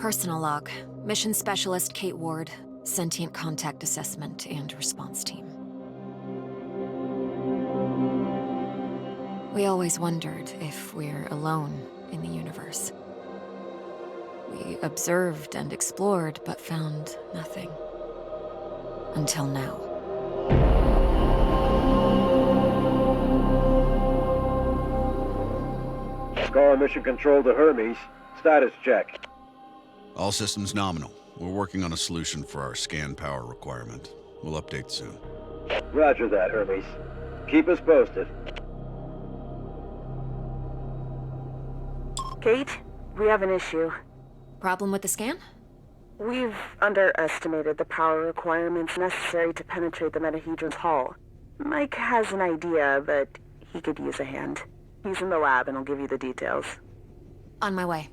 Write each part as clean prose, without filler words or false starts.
Personal log. Mission Specialist Kate Ward. Sentient Contact Assessment and Response Team. We always wondered if we're alone in the universe. We observed and explored, but found nothing. Until now. Scar Mission Control to Hermes. Status check. All systems nominal. We're working on a solution for our scan power requirement. We'll update soon. Roger that, Hermes. Keep us posted. Kate, we have an issue. Problem with the scan? We've underestimated the power requirements necessary to penetrate the Metahedron's hull. Mike has an idea, but he could use a hand. He's in the lab and will give you the details. On my way.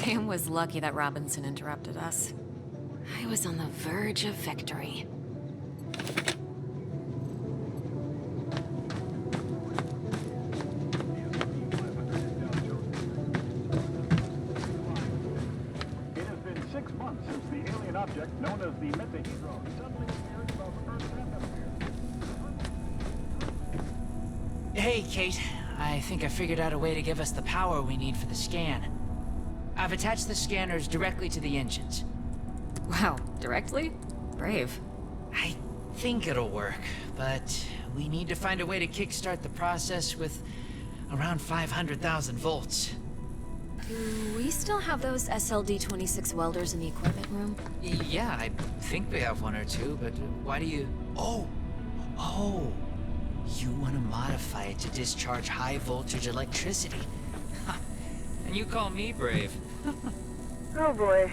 Sam was lucky that Robinson interrupted us. I was on the verge of victory. It has been 6 months since the alien object known as the Metahedron suddenly appeared above Earth's atmosphere. Hey, Kate. I think I figured out a way to give us the power we need for the scan. I've attached the scanners directly to the engines. Wow, directly? Brave. I think it'll work, but we need to find a way to kickstart the process with around 500,000 volts. Do we still have those SLD-26 welders in the equipment room? Yeah, I think we have one or two, but why do you... Oh! You want to modify it to discharge high voltage electricity. And you call me brave. Oh boy.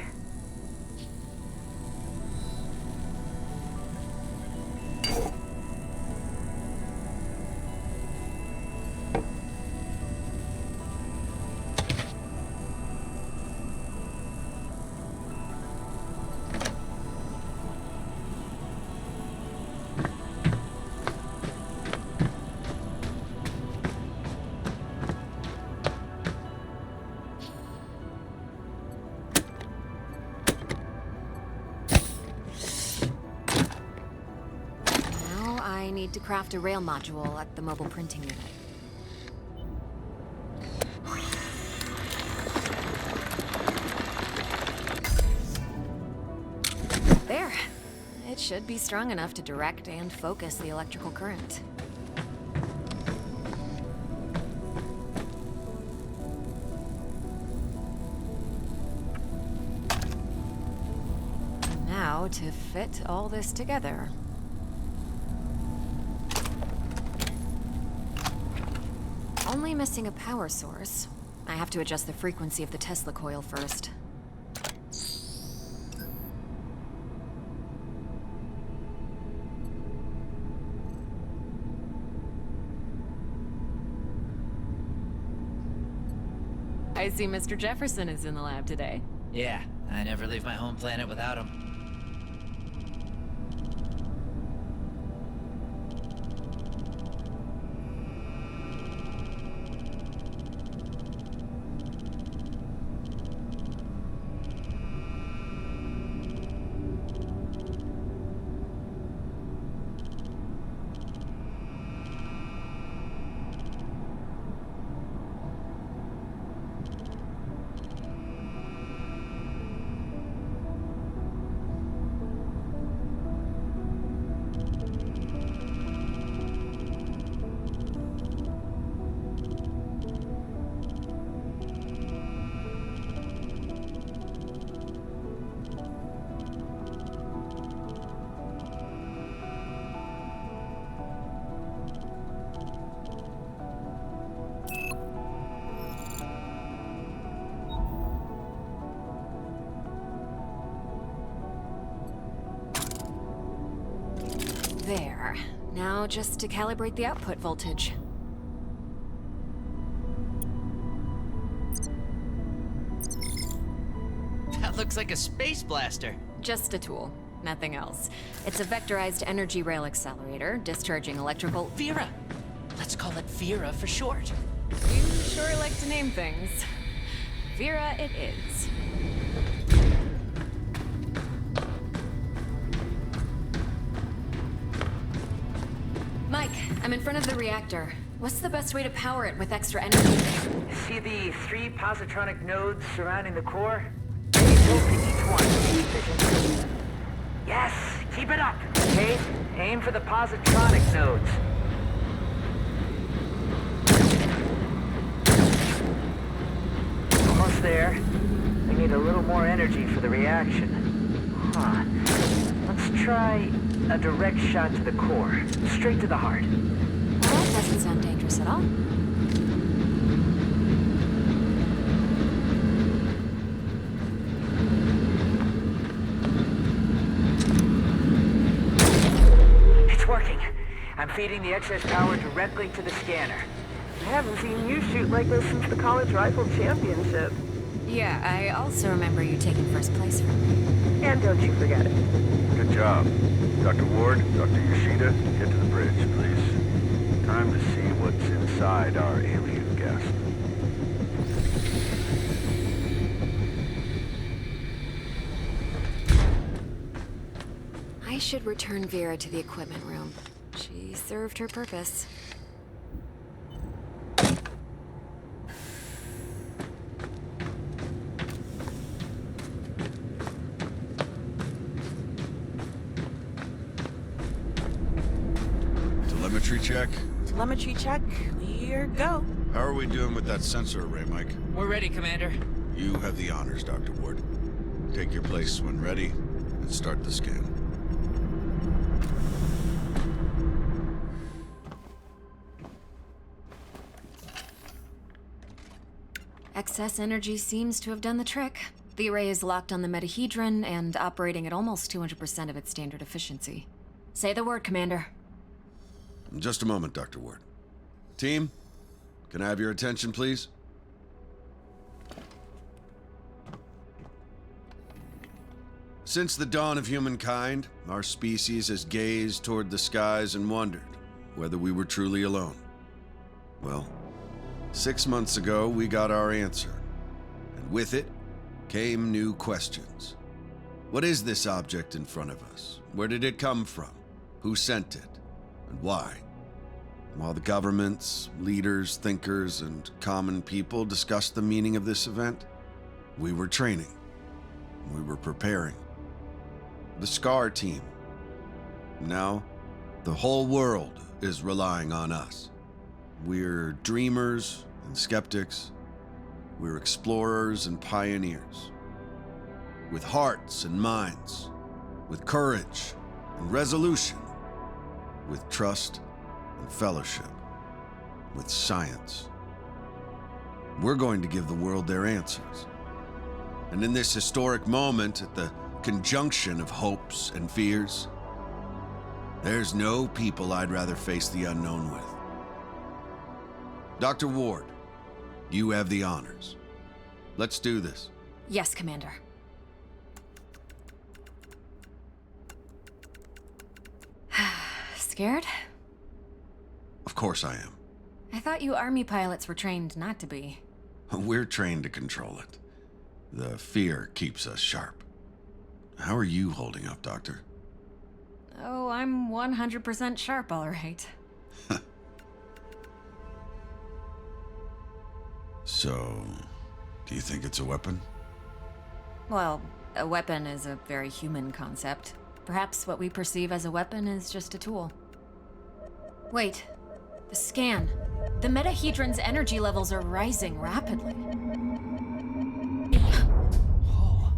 I need to craft a rail module at the mobile printing unit. There. It should be strong enough to direct and focus the electrical current. Now to fit all this together. Only missing a power source. I have to adjust the frequency of the Tesla coil first. I see Mr. Jefferson is in the lab today. Yeah, I never leave my home planet without him. There. Now just to calibrate the output voltage. That looks like a space blaster. Just a tool, nothing else. It's a vectorized energy rail accelerator, discharging electrical... Vera! Let's call it Vera for short. You sure like to name things. Vera it is. Mike, I'm in front of the reactor. What's the best way to power it with extra energy? See the 3 positronic nodes surrounding the core? Go to each one. Yes, keep it up, okay? Aim for the positronic nodes. Almost there. We need a little more energy for the reaction. Huh. Let's try a direct shot to the core. Straight to the heart. Well, that doesn't sound dangerous at all. It's working. I'm feeding the excess power directly to the scanner. I haven't seen you shoot like this since the college rifle championship. Yeah, I also remember you taking first place from me. And don't you forget it. Good job. Dr. Ward, Dr. Yoshida, get to the bridge, please. Time to see what's inside our alien guest. I should return Vera to the equipment room. She served her purpose. Telemetry check? Telemetry check. Here go. How are we doing with that sensor array, Mike? We're ready, Commander. You have the honors, Dr. Ward. Take your place when ready, and start the scan. Excess energy seems to have done the trick. The array is locked on the metahedron and operating at almost 200% of its standard efficiency. Say the word, Commander. Just a moment, Dr. Ward. Team, can I have your attention, please? Since the dawn of humankind, our species has gazed toward the skies and wondered whether we were truly alone. Well, 6 months ago, we got our answer. And with it came new questions. What is this object in front of us? Where did it come from? Who sent it? And why? While the governments, leaders, thinkers, and common people discussed the meaning of this event, we were training. We were preparing. The SCAR team. Now, the whole world is relying on us. We're dreamers and skeptics. We're explorers and pioneers. With hearts and minds. With courage and resolution. With trust and fellowship. With science. We're going to give the world their answers. And in this historic moment, at the conjunction of hopes and fears, there's no people I'd rather face the unknown with. Dr. Ward, you have the honors. Let's do this. Yes, Commander. Scared? Of course I am. I thought you Army pilots were trained not to be. We're trained to control it. The fear keeps us sharp. How are you holding up, Doctor? Oh, I'm 100% sharp, all right. So, do you think it's a weapon? Well, a weapon is a very human concept. Perhaps what we perceive as a weapon is just a tool. Wait, the scan. The metahedron's energy levels are rising rapidly. Oh.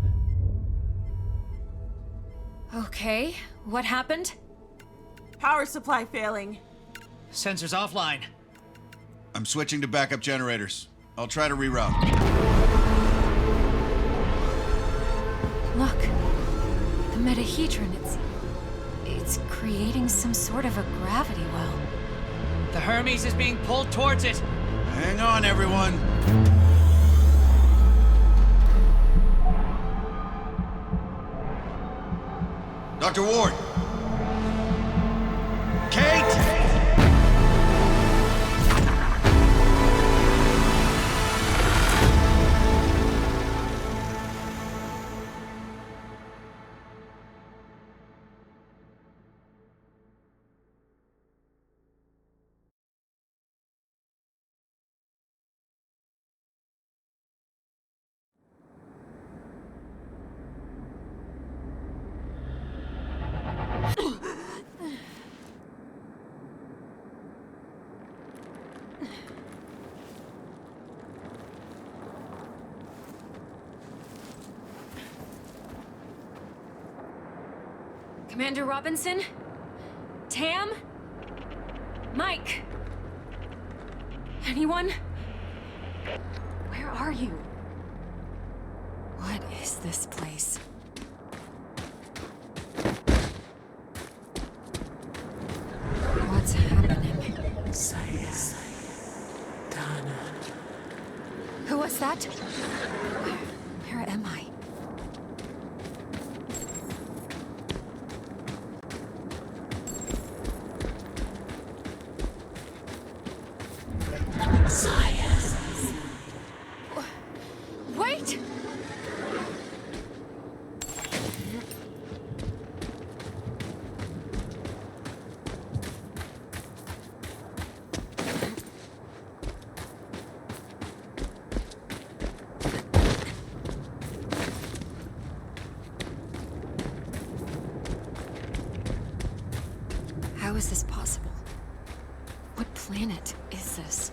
Okay, what happened? Power supply failing. Sensors offline. I'm switching to backup generators. I'll try to reroute. Look, the metahedron, it's creating some sort of a gravity well. The Hermes is being pulled towards it. Hang on, everyone. Dr. Ward! Kate! Commander Robinson? Tam? Mike? Anyone? Where are you? What is this place? What's happening? Who was that? Where am I? Wait! How is this possible? What planet is this?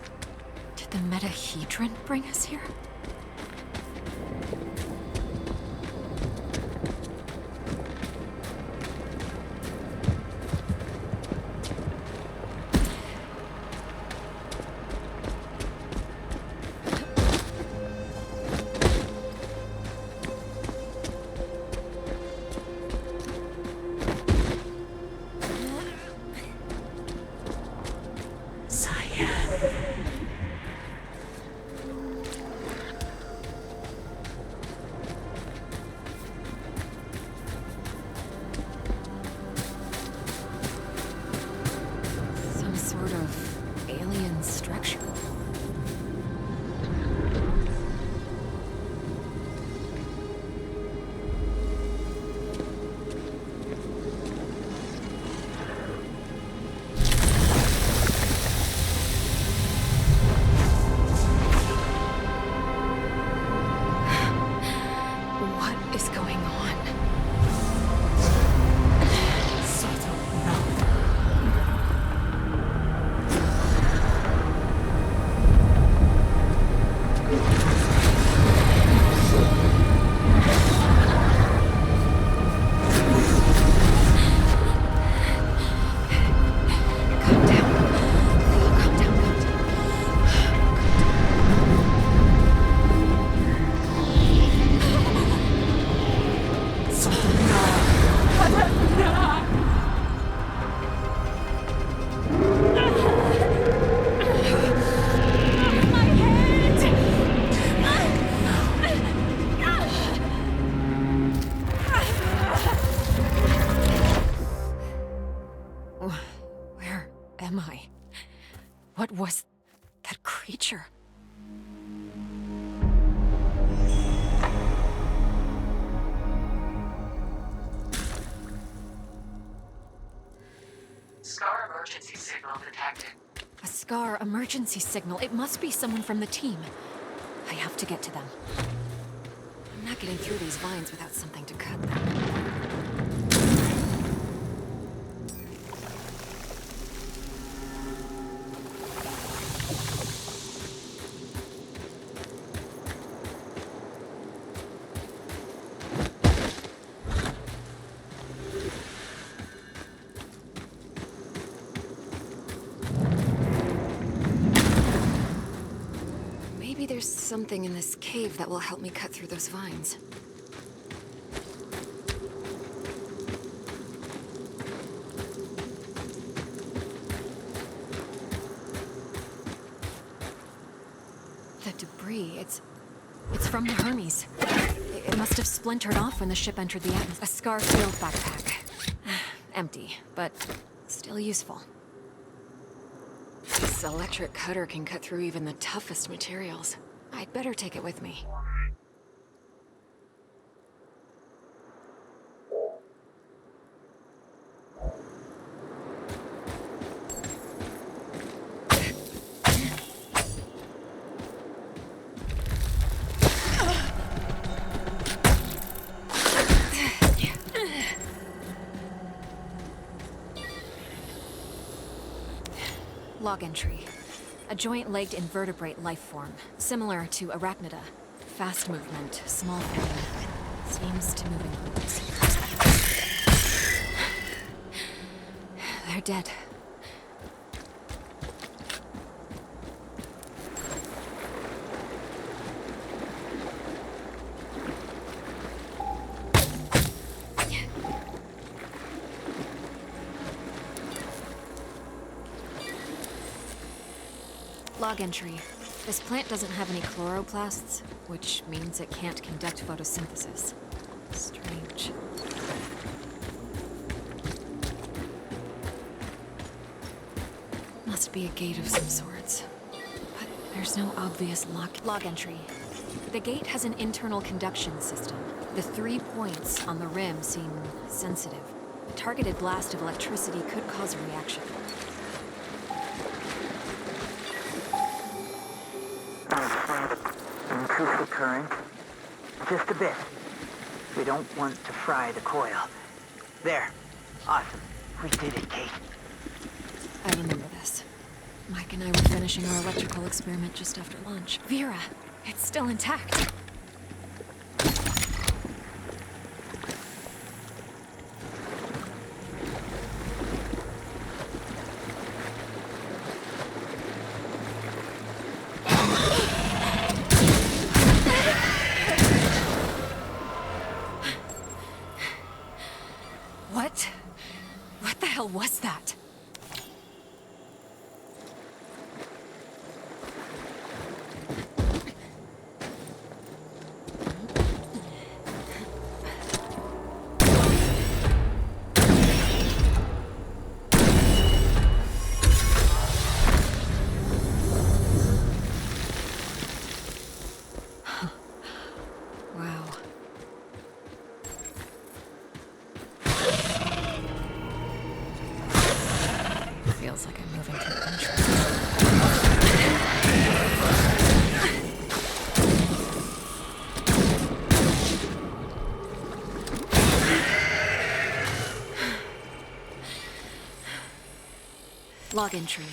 Did the metahedron bring us here? Some sort of alien structure. What is going on? Calm down. Calm down, calm down. My head! Where am I? What was that creature? Scar emergency signal detected. A Scar emergency signal. It must be someone from the team. I have to get to them. I'm not getting through these vines without something to cut them. Maybe there's something in this cave that will help me cut through those vines. The debris, it's from the Hermes. It must have splintered off when the ship entered the atmosphere. A Scar field backpack. Empty, but still useful. This electric cutter can cut through even the toughest materials. I'd better take it with me. Log entry. A joint-legged invertebrate life form, similar to arachnida. Fast movement, small frame. Seems to move in groups. They're dead. Log entry. This plant doesn't have any chloroplasts, which means it can't conduct photosynthesis. Strange. Must be a gate of some sorts. But there's no obvious log entry. The gate has an internal conduction system. The 3 points on the rim seem sensitive. A targeted blast of electricity could cause a reaction. Increase the current. Just a bit. We don't want to fry the coil. There. Awesome. We did it, Kate. I remember this. Mike and I were finishing our electrical experiment just after lunch. Vera, it's still intact. What the hell was that? Wow. Feels like I'm moving to the entrance. Log entry.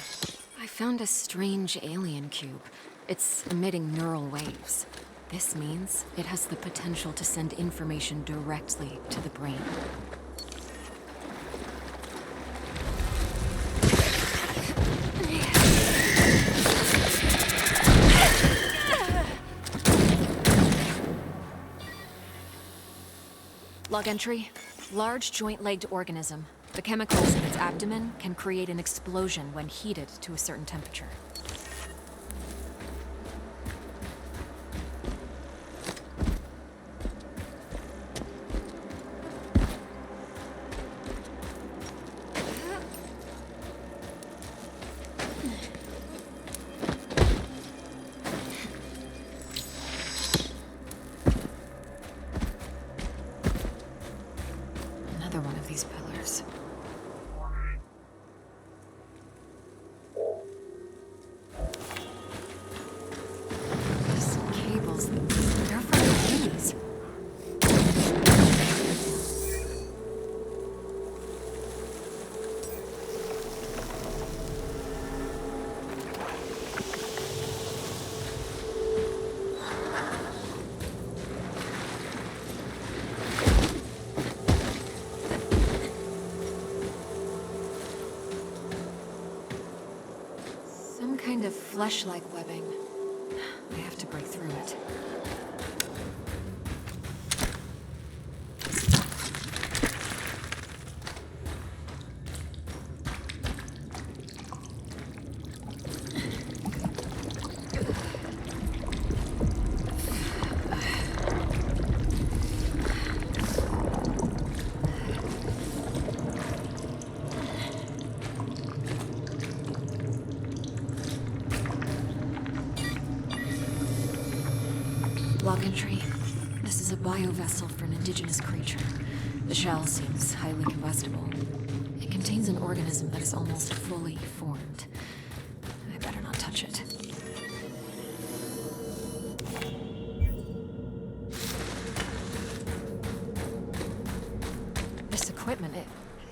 I found a strange alien cube. It's emitting neural waves. This means it has the potential to send information directly to the brain. Log entry. Large joint-legged organism. The chemicals in its abdomen can create an explosion when heated to a certain temperature. Another one of these pillars. These cables, they're from the 80s. Some kind of flesh-like webbing. I have to break through it. Log entry. This is a biovessel for an indigenous creature. The shell seems highly combustible. It contains an organism that is almost fully formed. I better not touch it. This equipment,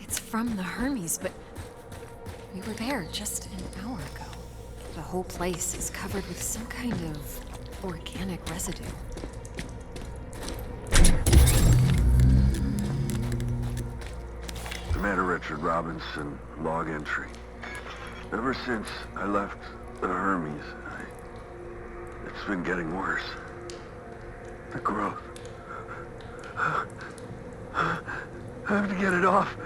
it's from the Hermes, but we were there just an hour ago. The whole place is covered with some kind of organic residue. Commander Richard Robinson, log entry. Ever since I left the Hermes, it's been getting worse. The growth. I have to get it off.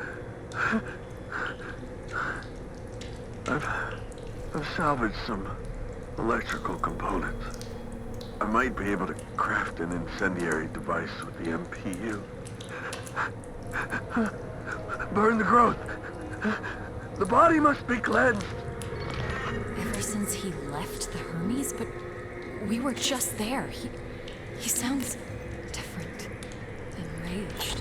I've salvaged some electrical components. I might be able to craft an incendiary device with the MPU. Burn the growth. The body must be cleansed. Ever since he left the Hermes, but we were just there. He sounds different, enraged.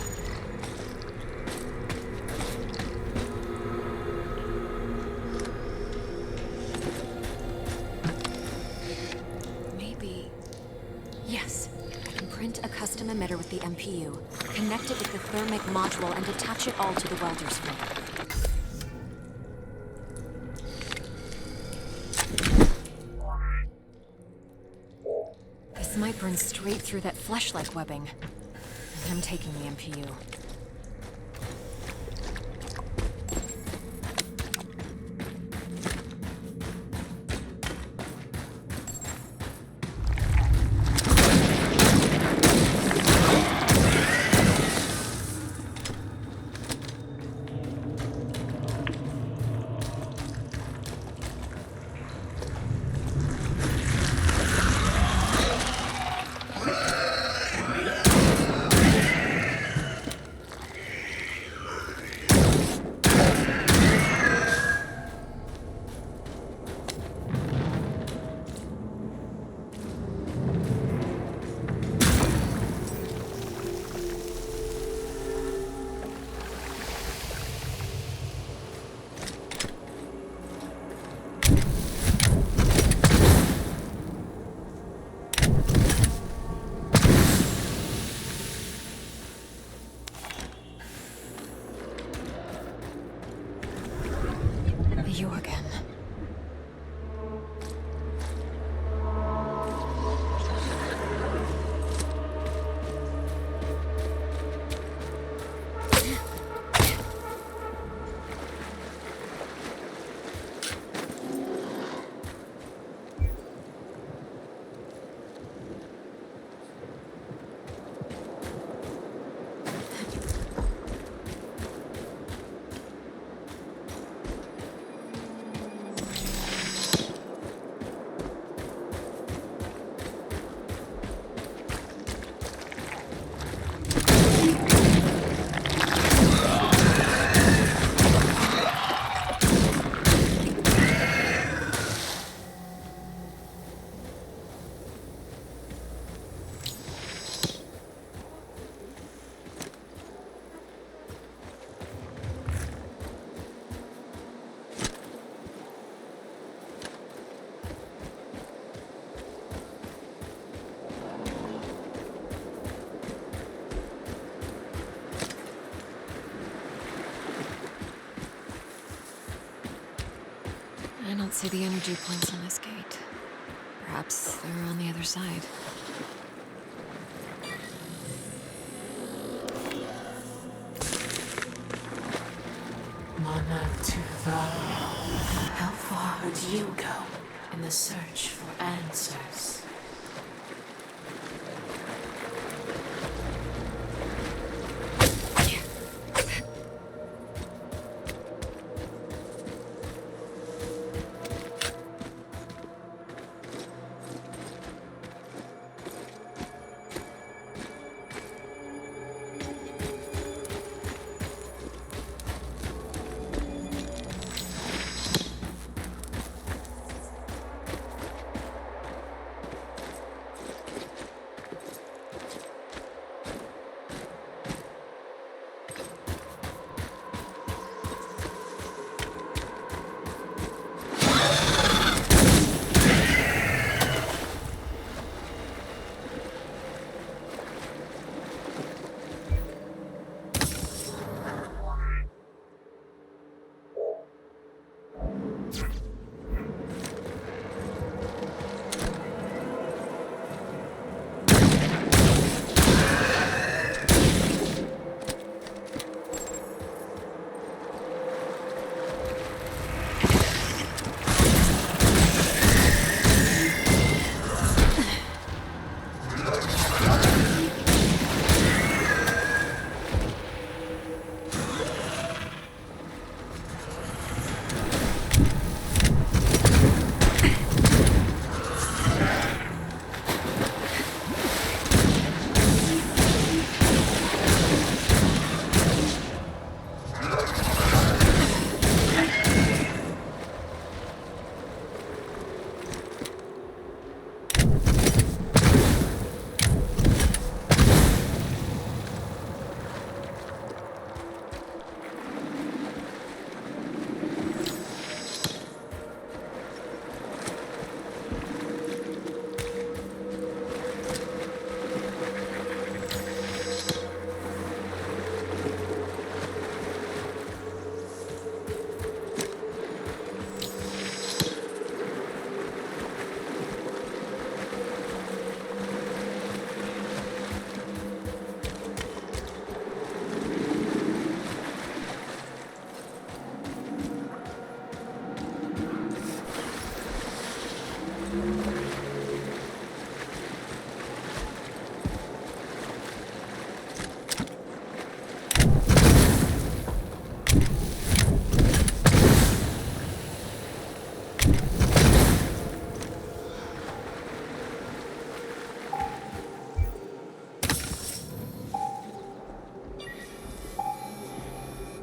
Maybe... Yes, I can print a custom emitter with the MPU, connect it with the thermic module, and attach it all to the welder's rig. This might burn straight through that flesh-like webbing. I'm taking the MPU. You again. I don't see the energy points on this gate. Perhaps they're on the other side. Mana Tuva. How far would you go in the search for answers?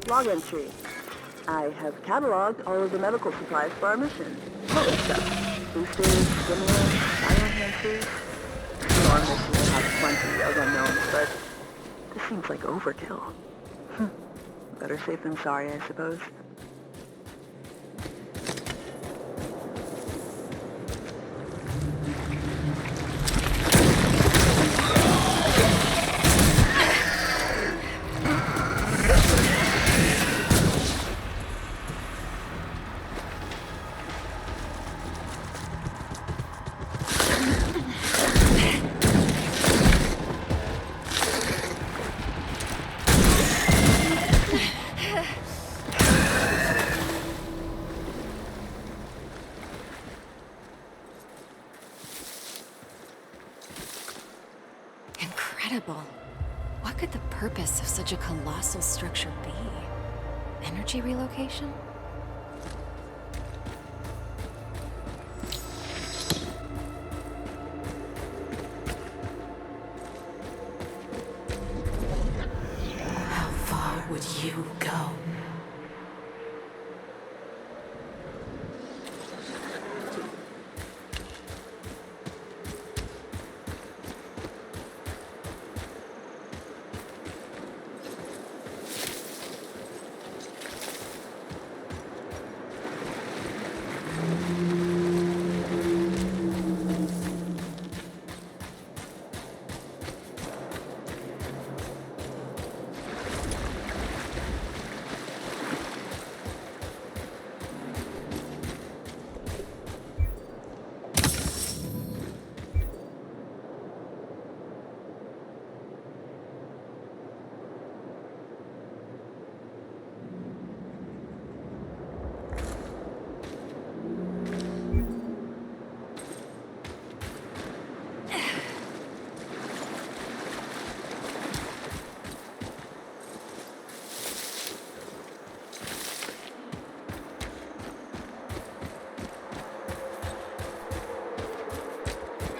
Log entry. I have cataloged all of the medical supplies for our mission. Most stuff. Boosters, stimulants, bioenhancers. Our mission will have plenty of unknowns, but this seems like overkill. Better safe than sorry, I suppose. Incredible. What could the purpose of such a colossal structure be? Energy relocation? How far would you go?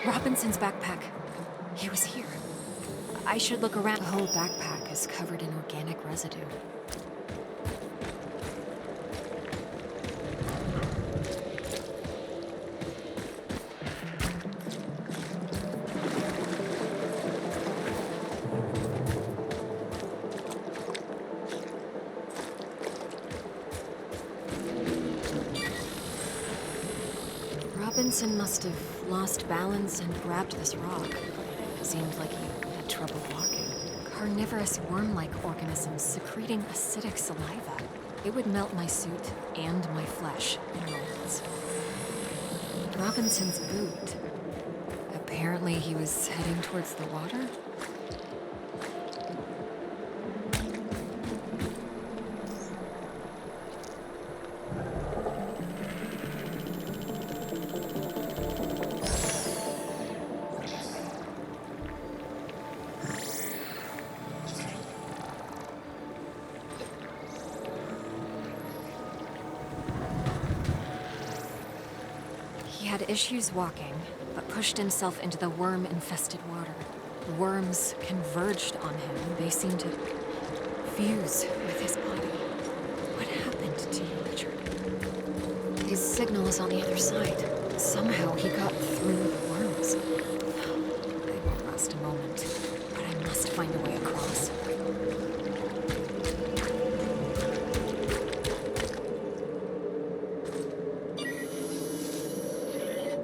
Robinson's backpack. He was here. I should look around. The whole backpack is covered in organic residue. Robinson must have lost balance and grabbed this rock. Seemed like he had trouble walking. Carnivorous worm-like organisms secreting acidic saliva. It would melt my suit and my flesh in moments. Robinson's boot. Apparently he was heading towards the water? He had issues walking, but pushed himself into the worm-infested water. Worms converged on him. They seemed to fuse with his body. What happened to you, Richard? His signal is on the other side. Somehow he got through the worms. I won't last a moment, but I must find a way across.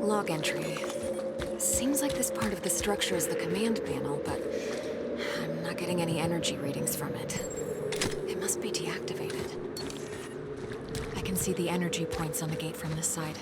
Log entry. Seems like this part of the structure is the command panel, but I'm not getting any energy readings from it. It must be deactivated. I can see the energy points on the gate from this side.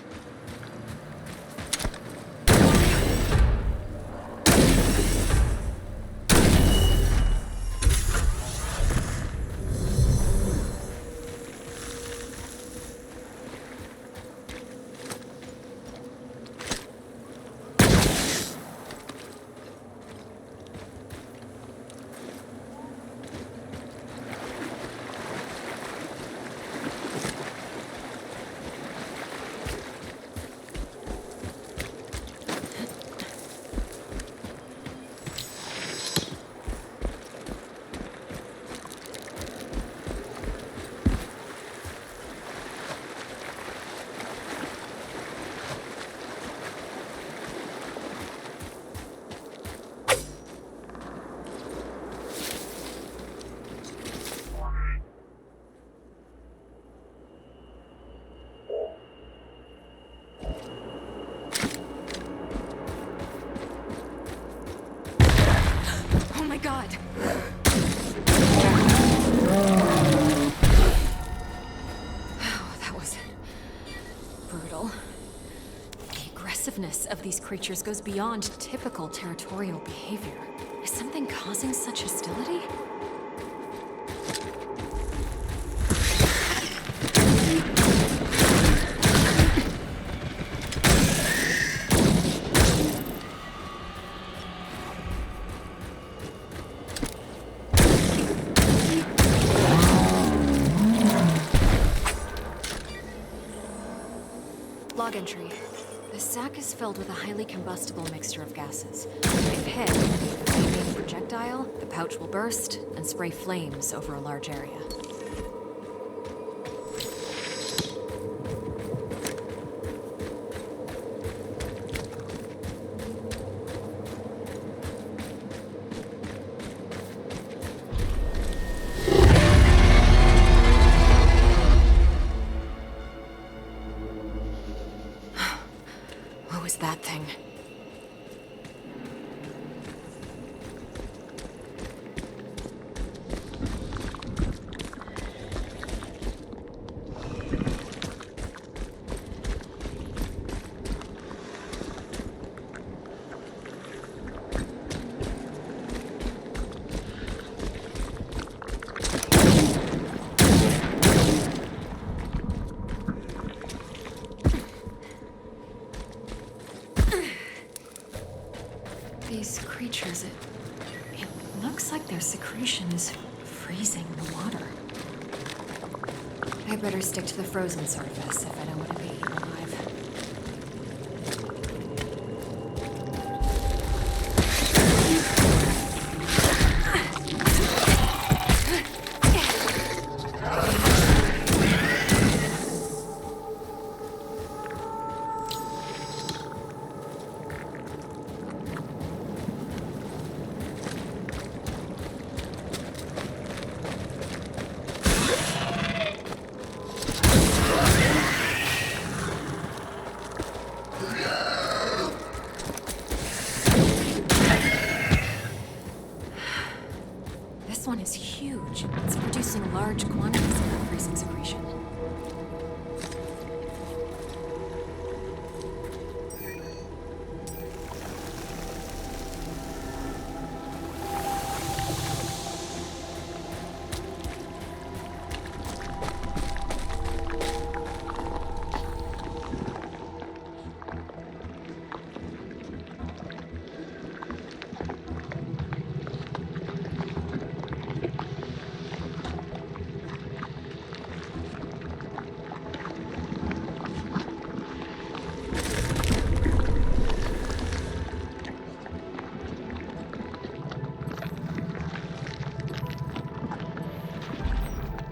God. Oh, that was brutal. The aggressiveness of these creatures goes beyond typical territorial behavior. Is something causing such hostility? Log entry. The sack is filled with a highly combustible mixture of gases. If hit with a flaming projectile, the pouch will burst and spray flames over a large area. What was that thing? These creatures, it looks like their secretion is freezing the water. I better stick to the frozen surface if I don't want to be eaten alive. This one is huge. It's producing large quantities of that freezing secretion.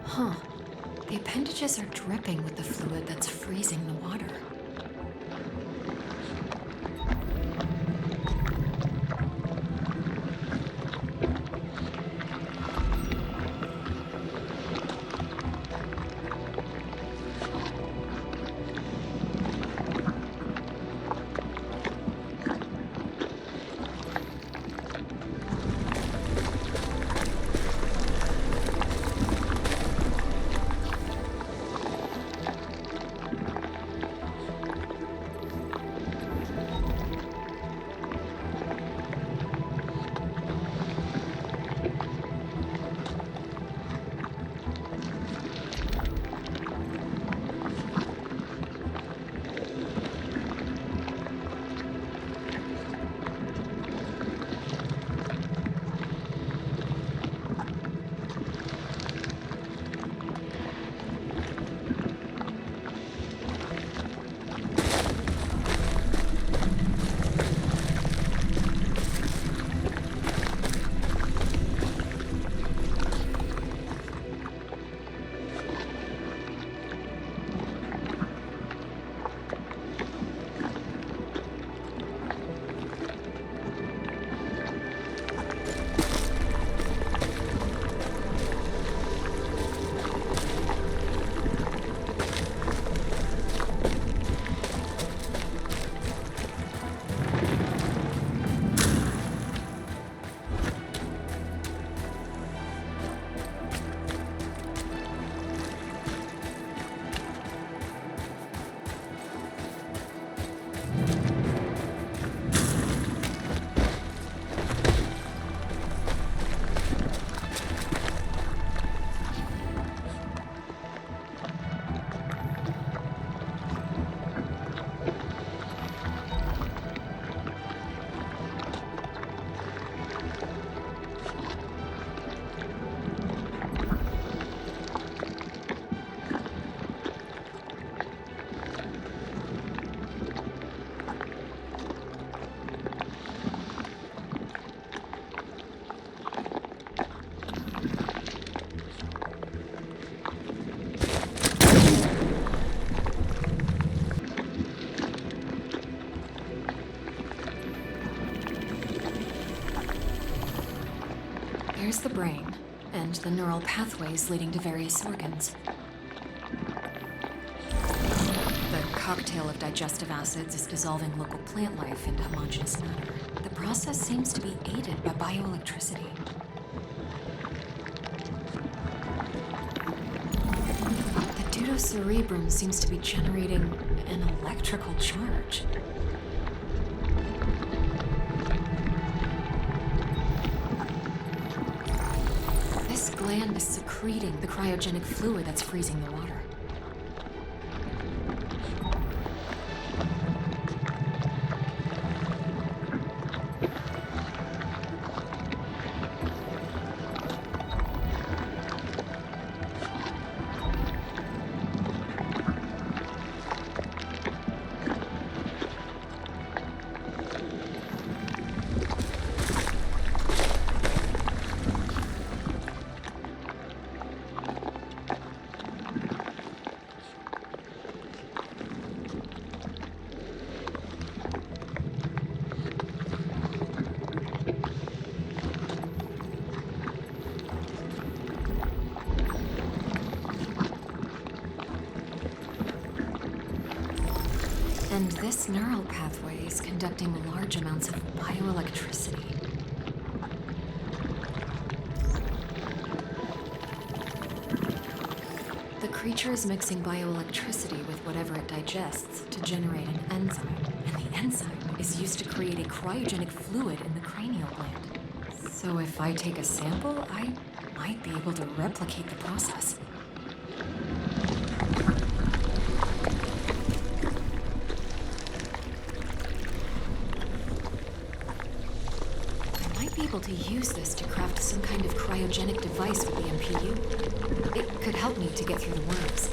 Huh. The appendages are dripping with the fluid that's freezing the water. Here's the brain, and the neural pathways leading to various organs. The cocktail of digestive acids is dissolving local plant life into homogeneous matter. The process seems to be aided by bioelectricity. The deuterocerebrum seems to be generating an electrical charge. This gland is secreting the cryogenic fluid that's freezing the water. And this neural pathway is conducting large amounts of bioelectricity. The creature is mixing bioelectricity with whatever it digests to generate an enzyme. And the enzyme is used to create a cryogenic fluid in the cranial gland. So if I take a sample, I might be able to replicate the process. Be able to use this to craft some kind of cryogenic device with the MPU. It could help me to get through the worms.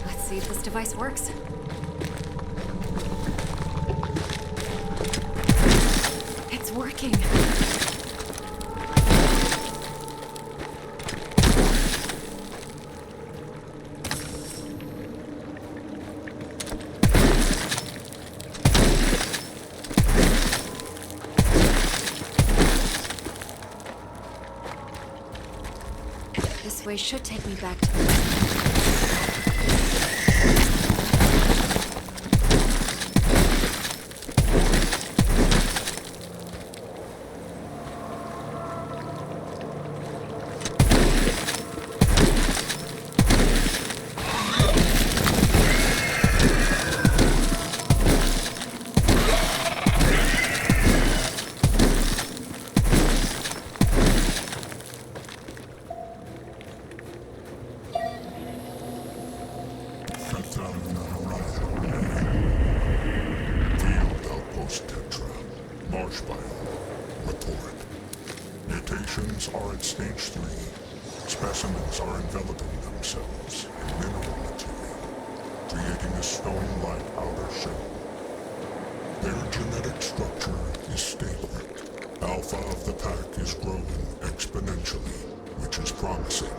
Let's see if this device works. It's working. This way should take me back to the... Mutations are at stage 3. Specimens are enveloping themselves in mineral material, creating a stone-like outer shell. Their genetic structure is stable. Alpha of the pack is growing exponentially, which is promising.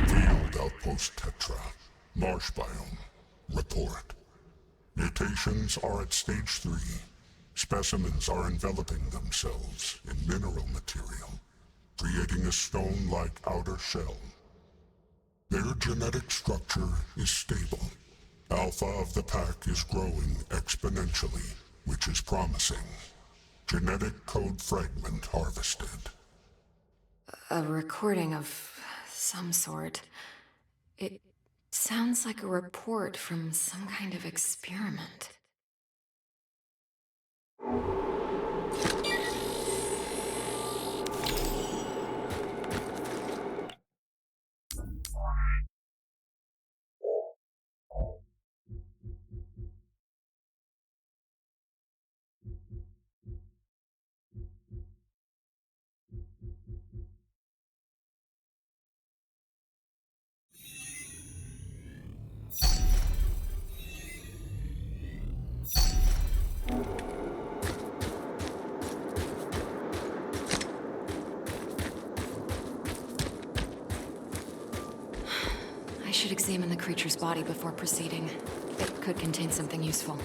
Field Outpost Tetra. Marsh biome. Report. Mutations are at stage 3. Specimens are enveloping themselves in mineral material, creating a stone-like outer shell. Their genetic structure is stable. Alpha of the pack is growing exponentially, which is promising. Genetic code fragment harvested. A recording of some sort. It sounds like a report from some kind of experiment. I should examine the creature's body before proceeding. It could contain something useful.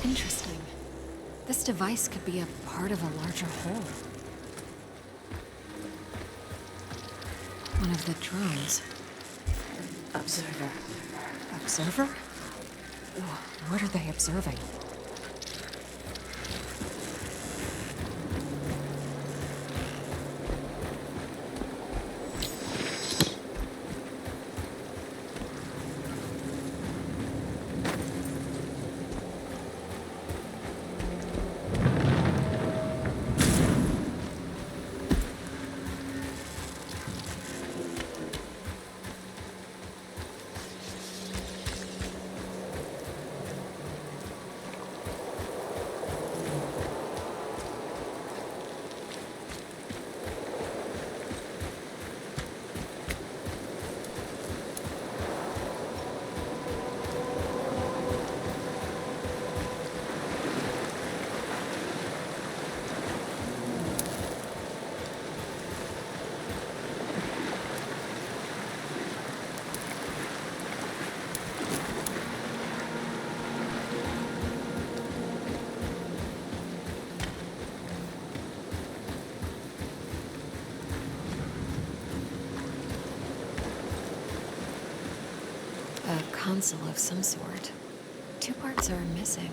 Interesting. This device could be a part of a larger whole. One of the drones. Observer. Observer? What are they observing? A console of some sort. Two parts are missing.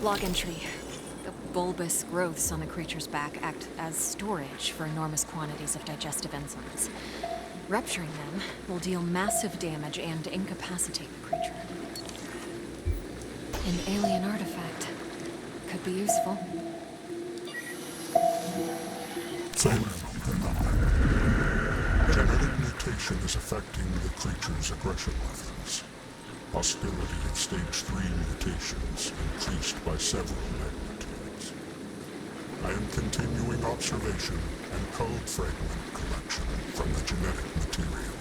Log entry. The bulbous growths on the creature's back act as storage for enormous quantities of digestive enzymes. Rupturing them will deal massive damage and incapacitate the creature. An alien artifact. Could be useful. Genetic mutation is affecting the creature's aggression levels. Hostility of stage 3 mutations increased by several magnitudes. I am continuing observation and code fragment collection from the genetic material.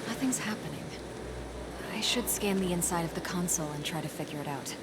Nothing's happening. I should scan the inside of the console and try to figure it out.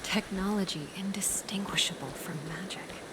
Technology indistinguishable from magic.